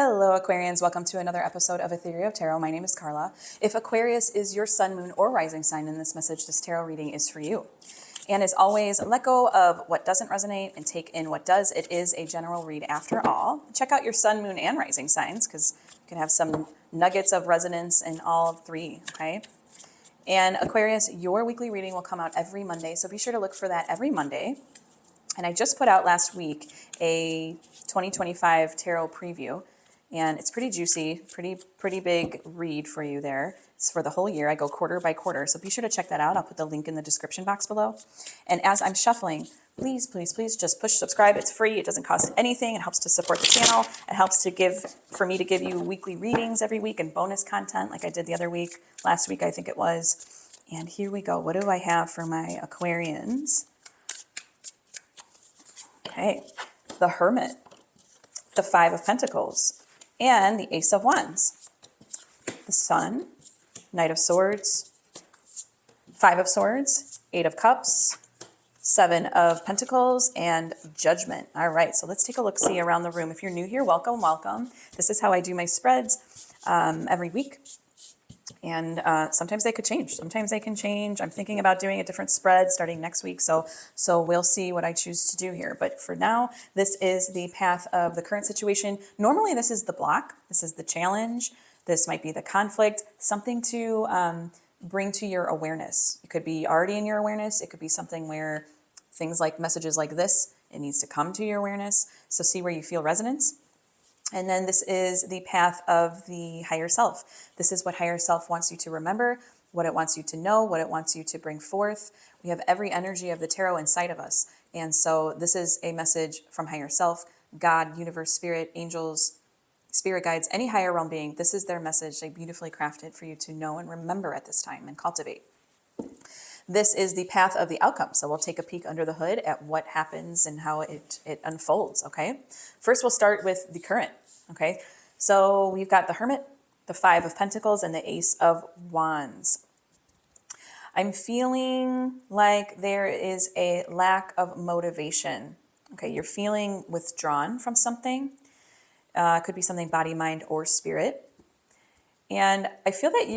Hello Aquarians, welcome to another episode of Ethereal Tarot. My name is Carla. If Aquarius is your sun, moon, or rising sign in this message, this tarot reading is for you. And as always, let go of what doesn't resonate and take in what does. It is a general read after all. Check out your sun, moon, and rising signs because you can have some nuggets of resonance in all three, okay? And Aquarius, your weekly reading will come out every Monday, so be sure to look for that every Monday. And I just put out last week a 2025 tarot preview. And it's pretty juicy, pretty big read for you there. It's for the whole year. I go quarter by quarter. So be sure to check that out. I'll put the link in the description box below. And as I'm shuffling, please just push subscribe. It's free. It doesn't cost anything. It helps to support the channel. It helps for me to give you weekly readings every week and bonus content like I did the other week. Last week, I think it was. And here we go. What do I have for my Aquarians? Okay, the Hermit, the Five of Pentacles, and the Ace of Wands, the Sun, Knight of Swords, Five of Swords, Eight of Cups, Seven of Pentacles, and Judgment. All right, so let's take a look-see around the room. If you're new here, welcome, welcome. This is how I do my spreads every week. And sometimes they could change. Sometimes they can change. I'm thinking about doing a different spread starting next week. So we'll see what I choose to do here. But for now, this is the path of the current situation. Normally, this is the block. This is the challenge. This might be the conflict. Something to bring to your awareness. It could be already in your awareness. It could be something where things like messages like this, it needs to come to your awareness. So see where you feel resonance. And then this is the path of the higher self. This is what higher self wants you to remember, what it wants you to know, what it wants you to bring forth. We have every energy of the tarot inside of us. And so this is a message from higher self, God, universe, spirit, angels, spirit guides, any higher realm being. This is their message. They beautifully crafted for you to know and remember at this time and cultivate. This is the path of the outcome. So we'll take a peek under the hood at what happens and how it unfolds, okay? First, we'll start with the current, okay? So we've got the Hermit, the Five of Pentacles, and the Ace of Wands. I'm feeling like there is a lack of motivation, okay? You're feeling withdrawn from something. Could be something body, mind, or spirit. And I feel that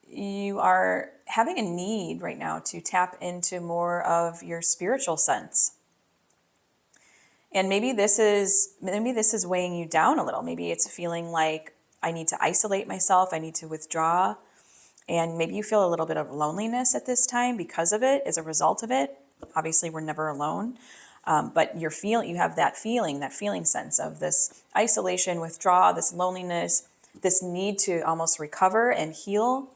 you are having a need right now to tap into more of your spiritual sense. And maybe this is weighing you down a little. Maybe it's feeling like I need to isolate myself. I need to withdraw. And maybe you feel a little bit of loneliness at this time because of it, as a result of it. Obviously, we're never alone. But you have that feeling sense of this isolation, withdrawal, this loneliness, this need to almost recover and heal.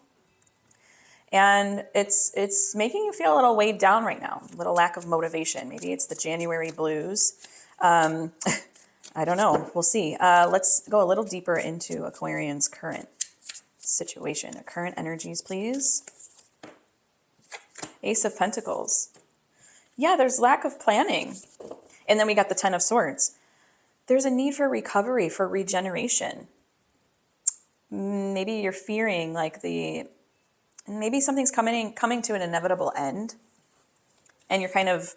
And it's making you feel a little weighed down right now, a little lack of motivation. Maybe it's the January blues. I don't know. We'll see. Let's go a little deeper into Aquarian's current situation. Their current energies, please. Ace of Pentacles. Yeah, there's lack of planning. And then we got the Ten of Swords. There's a need for recovery, for regeneration. Maybe you're fearing like maybe something's coming to an inevitable end and you're kind of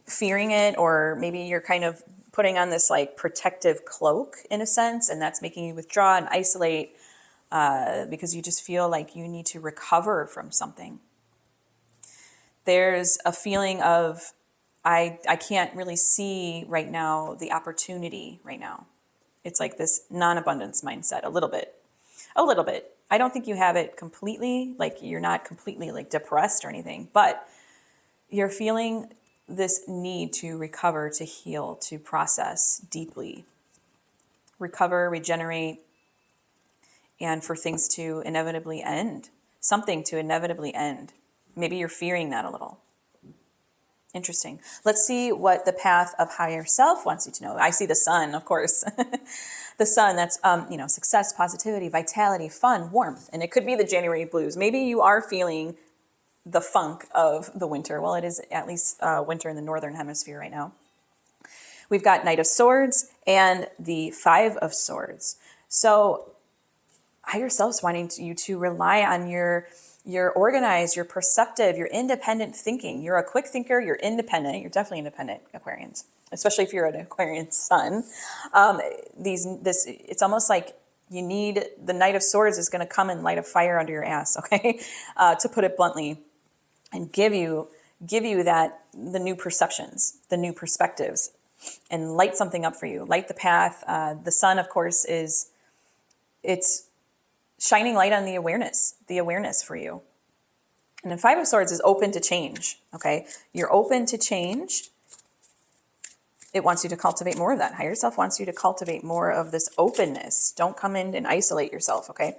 fearing it, or maybe you're kind of putting on this like protective cloak in a sense, and that's making you withdraw and isolate because you just feel like you need to recover from something. There's a feeling of I can't really see right now the opportunity right now. It's like this non-abundance mindset a little bit. I don't think you have it completely, like you're not completely like depressed or anything, but you're feeling this need to recover, to heal, to process deeply, recover, regenerate, and for things to inevitably end, something to inevitably end. Maybe you're fearing that a little. Interesting. Let's see what the path of higher self wants you to know. I see the sun, of course. The sun, that's, success, positivity, vitality, fun, warmth. And it could be the January blues. Maybe you are feeling the funk of the winter. Well, it is at least winter in the northern hemisphere right now. We've got Knight of Swords and the Five of Swords. So higher self's wanting you to rely on your organized, you're perceptive, you're independent thinking. You're a quick thinker, you're independent. You're definitely independent, Aquarians. especially if you're an Aquarian sun. It's almost like you need, the Knight of Swords is going to come and light a fire under your ass, okay? To put it bluntly, and give you that, the new perceptions, the new perspectives, and light something up for you, light the path. The sun, of course, it's shining light on the awareness for you. And then Five of Swords is open to change, okay? You're open to change. It wants you to cultivate more of that. Higher self wants you to cultivate more of this openness. Don't come in and isolate yourself, okay?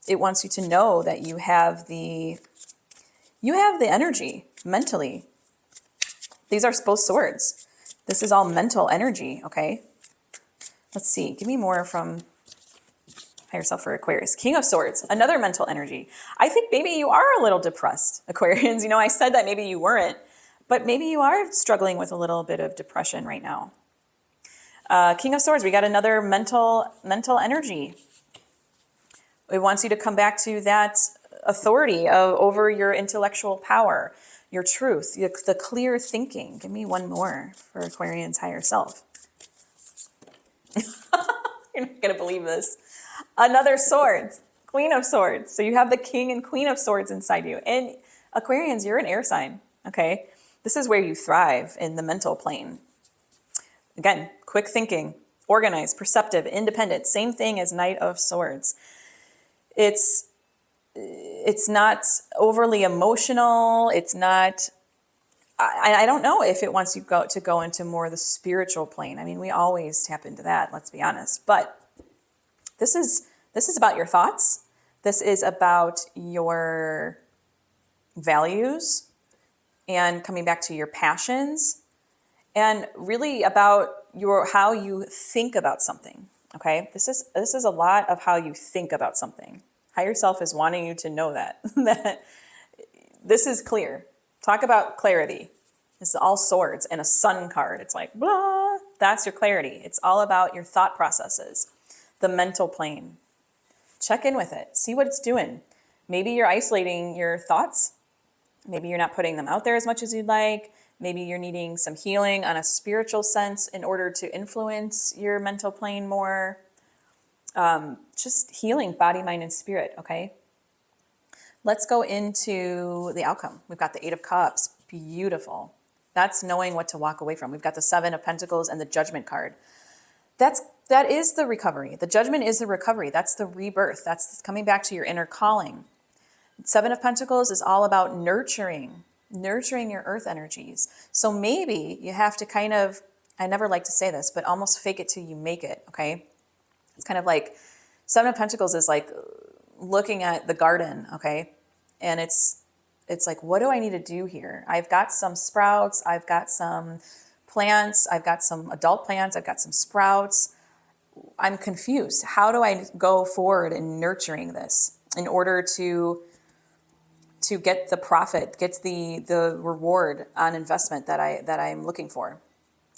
It wants you to know that you have the energy mentally. These are both swords. This is all mental energy, okay? Let's see. Give me more from Higher Self for Aquarius. King of Swords, another mental energy. I think maybe you are a little depressed, Aquarians. You know, I said that maybe you weren't, but maybe you are struggling with a little bit of depression right now. King of Swords, we got another mental energy. It wants you to come back to that authority over your intellectual power, your truth, the clear thinking. Give me one more for Aquarian's higher self. You're not going to believe this. Another swords, Queen of Swords. So you have the King and Queen of Swords inside you. And Aquarians, you're an air sign, okay? This is where you thrive, in the mental plane. Again, quick thinking, organized, perceptive, independent. Same thing as Knight of Swords. It's not overly emotional. It's not, I don't know if it wants you to go into more of the spiritual plane. I mean, we always tap into that, let's be honest. But this is about your thoughts. This is about your values and coming back to your passions, and really about how you think about something. Okay, this is a lot of how you think about something. Higher self is wanting you to know that that this is clear. Talk about clarity. This is all swords and a sun card. It's like blah. That's your clarity. It's all about your thought processes, the mental plane. Check in with it. See what it's doing. Maybe you're isolating your thoughts. Maybe you're not putting them out there as much as you'd like. Maybe you're needing some healing on a spiritual sense in order to influence your mental plane more. Just healing body, mind, and spirit, okay? Let's go into the outcome. We've got the Eight of Cups. Beautiful. That's knowing what to walk away from. We've got the Seven of Pentacles and the Judgment card. That is the recovery. The Judgment is the recovery. That's the rebirth. That's coming back to your inner calling. Seven of Pentacles is all about nurturing your earth energies. So maybe you have to kind of, I never like to say this, but almost fake it till you make it, okay? It's kind of like Seven of Pentacles is like looking at the garden, okay? And it's like, what do I need to do here? I've got some sprouts. I've got some plants. I've got some adult plants. I've got some sprouts. I'm confused. How do I go forward in nurturing this in order to get the profit, get the reward on investment that I'm looking for,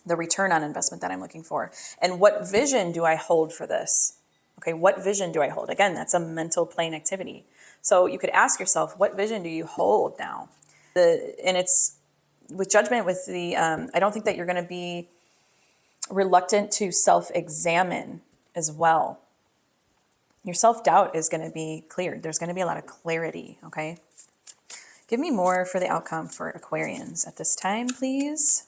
the return on investment that I'm looking for? And what vision do I hold for this? Okay, what vision do I hold? Again, that's a mental plane activity. So you could ask yourself, what vision do you hold now? And it's with Judgment, with the, I don't think that you're going to be reluctant to self-examine as well. Your self-doubt is going to be cleared. There's going to be a lot of clarity, okay? Give me more for the outcome for Aquarians at this time, please.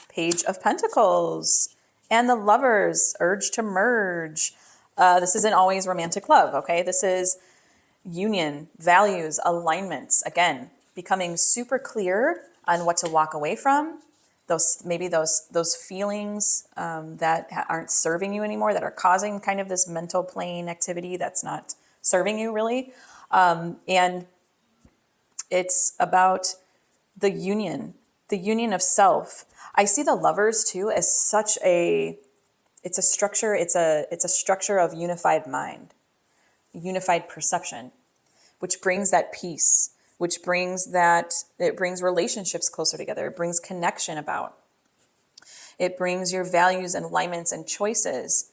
Page of Pentacles and the Lovers, urge to merge. This isn't always romantic love, okay? This is union, values, alignments. Again, becoming super clear on what to walk away from. Those feelings that aren't serving you anymore, that are causing kind of this mental plane activity that's not serving you really. And it's about the union of self. I see the Lovers too as such it's a structure of unified mind, unified perception, which brings that peace, which brings it brings relationships closer together. It brings connection about. It brings your values and alignments and choices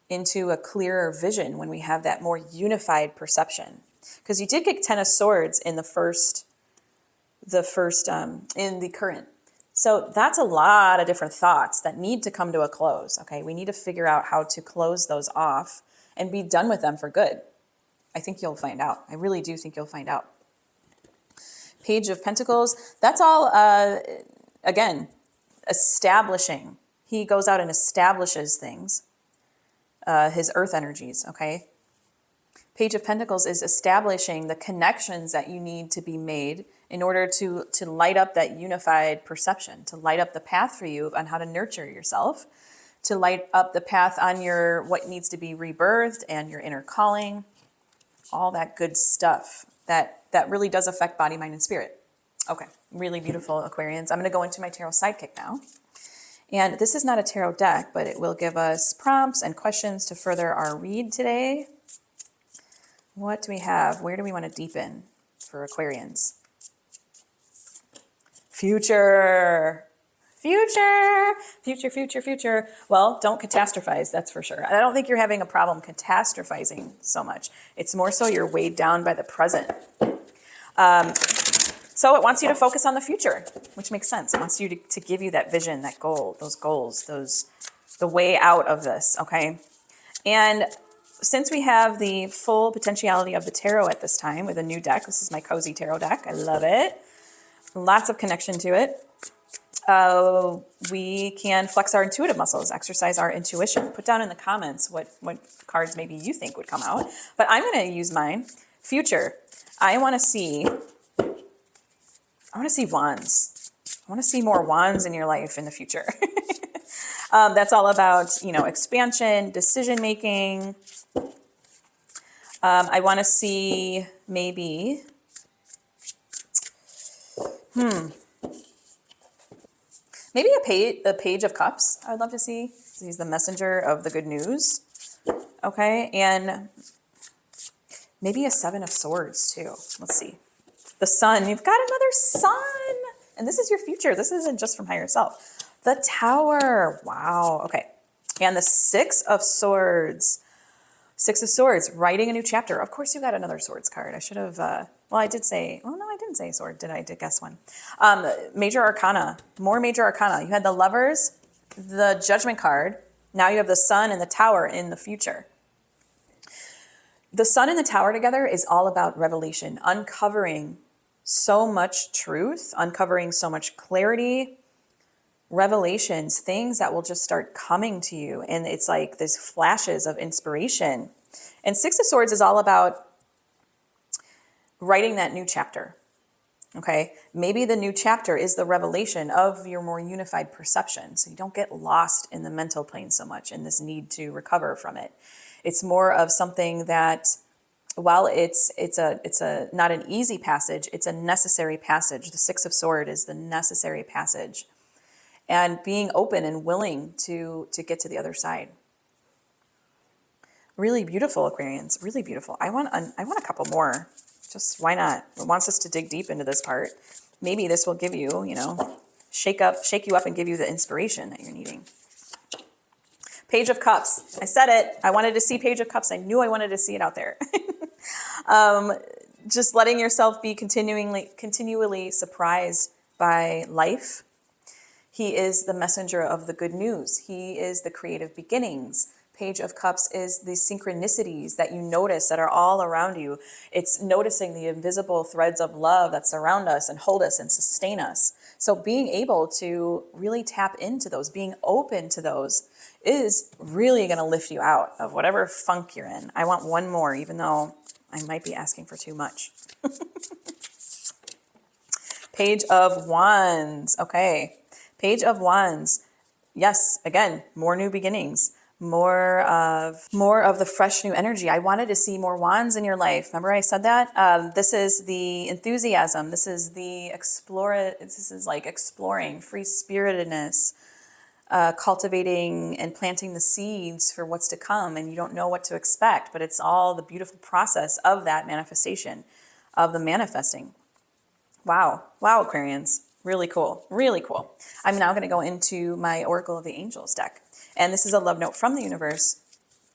into a clearer vision when we have that more unified perception. Because you did get Ten of Swords in the first in the current. So that's a lot of different thoughts that need to come to a close, okay? We need to figure out how to close those off and be done with them for good. I think you'll find out. I really do think you'll find out. Page of Pentacles, that's all, again, establishing. He goes out and establishes things, his earth energies, okay? Page of Pentacles is establishing the connections that you need to be made in order to light up that unified perception, to light up the path for you on how to nurture yourself, to light up the path on your what needs to be rebirthed and your inner calling, all that good stuff that really does affect body, mind, and spirit. Okay, really beautiful, Aquarians. I'm going to go into my tarot sidekick now. And this is not a tarot deck, but it will give us prompts and questions to further our read today. What do we have? Where do we want to deepen for Aquarians? Future. Future. Future, future, future. Well, don't catastrophize, that's for sure. I don't think you're having a problem catastrophizing so much. It's more so you're weighed down by the present. So it wants you to focus on the future, which makes sense. It wants you to give you that vision, that goal, those goals, the way out of this, okay? And since we have the full potentiality of the tarot at this time with a new deck, this is my cozy tarot deck. I love it. Lots of connection to it. We can flex our intuitive muscles, exercise our intuition. Put down in the comments what cards maybe you think would come out. But I'm going to use mine. Future. I want to see wands. I want to see more wands in your life in the future. That's all about, expansion, decision making. I want to see maybe, maybe a page of cups. I would love to see. He's the messenger of the good news. Okay, and maybe a 7 of swords too. Let's see. The sun. You've got another sun. And this is your future. This isn't just from higher self. The Tower. Wow. Okay. And the 6 of swords. 6 of swords. Writing a new chapter. Of course you got another swords card. I should have, well, I did say, well, no, I didn't say sword. Did I? Did guess one. Major Arcana. More Major Arcana. You had the Lovers, the Judgment card. Now you have the Sun and the Tower in the future. The Sun and the Tower together is all about revelation, uncovering so much truth, uncovering so much clarity, revelations, things that will just start coming to you. And it's like these flashes of inspiration. And 6 of Swords is all about writing that new chapter. Okay, maybe the new chapter is the revelation of your more unified perception. So you don't get lost in the mental plane so much and this need to recover from it. It's more of something that, while it's not an easy passage, it's a necessary passage. The 6 of Swords is the necessary passage, and being open and willing to get to the other side. Really beautiful, Aquarians. Really beautiful. I want a couple more. Just why not? It wants us to dig deep into this part. Maybe this will give you, shake you up and give you the inspiration that you're needing. Page of Cups. I said it. I wanted to see Page of Cups. I knew I wanted to see it out there. Just letting yourself be continually surprised by life. He is the messenger of the good news. He is the creative beginnings. Page of Cups is the synchronicities that you notice that are all around you. It's noticing the invisible threads of love that surround us and hold us and sustain us. So being able to really tap into those, being open to those, is really going to lift you out of whatever funk you're in. I want one more, even though I might be asking for too much. Page of Wands. Okay. Page of Wands. Yes, again, more new beginnings. More of the fresh new energy. I wanted to see more wands in your life. Remember I said that? This is the enthusiasm. This is the This is like exploring, free-spiritedness, cultivating and planting the seeds for what's to come. And you don't know what to expect, but it's all the beautiful process of that manifestation, of the manifesting. Wow. Wow, Aquarians. Really cool. Really cool. I'm now going to go into my Oracle of the Angels deck. And this is a love note from the universe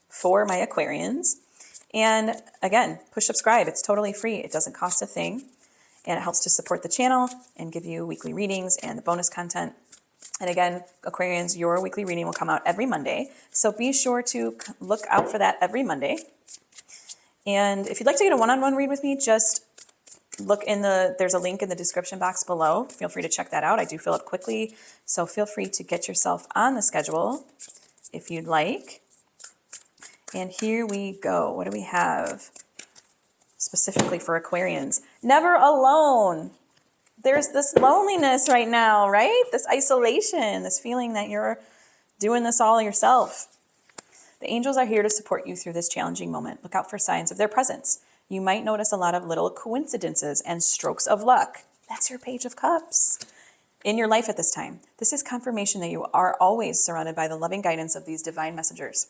for my Aquarians. And again, push subscribe. It's totally free. It doesn't cost a thing. and it helps to support the channel and give you weekly readings and the bonus content. And again, Aquarians, your weekly reading will come out every Monday. So be sure to look out for that every Monday. And if you'd like to get a one-on-one read with me, just look there's a link in the description box below. Feel free to check that out. I do fill it quickly. So feel free to get yourself on the schedule if you'd like. And here we go. What do we have specifically for Aquarians? Never alone. There's this loneliness right now, right? This isolation, this feeling that you're doing this all yourself. The angels are here to support you through this challenging moment. Look out for signs of their presence. You might notice a lot of little coincidences and strokes of luck. That's your Page of Cups in your life at this time. This is confirmation that you are always surrounded by the loving guidance of these divine messengers.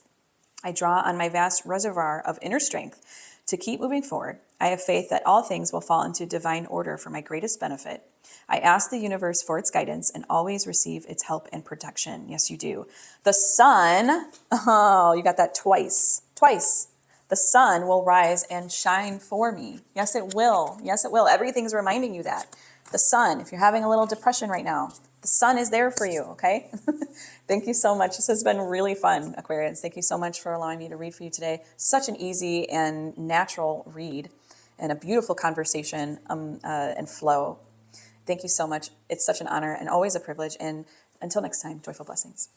I draw on my vast reservoir of inner strength to keep moving forward. I have faith that all things will fall into divine order for my greatest benefit. I ask the universe for its guidance and always receive its help and protection. Yes, you do. The sun, oh, you got that twice. The sun will rise and shine for me. Yes, it will. Yes, it will. Everything's reminding you that. The sun, if you're having a little depression right now, the sun is there for you, okay? Thank you so much. This has been really fun, Aquarians. Thank you so much for allowing me to read for you today. Such an easy and natural read and a beautiful conversation and flow. Thank you so much. It's such an honor and always a privilege. And until next time, joyful blessings.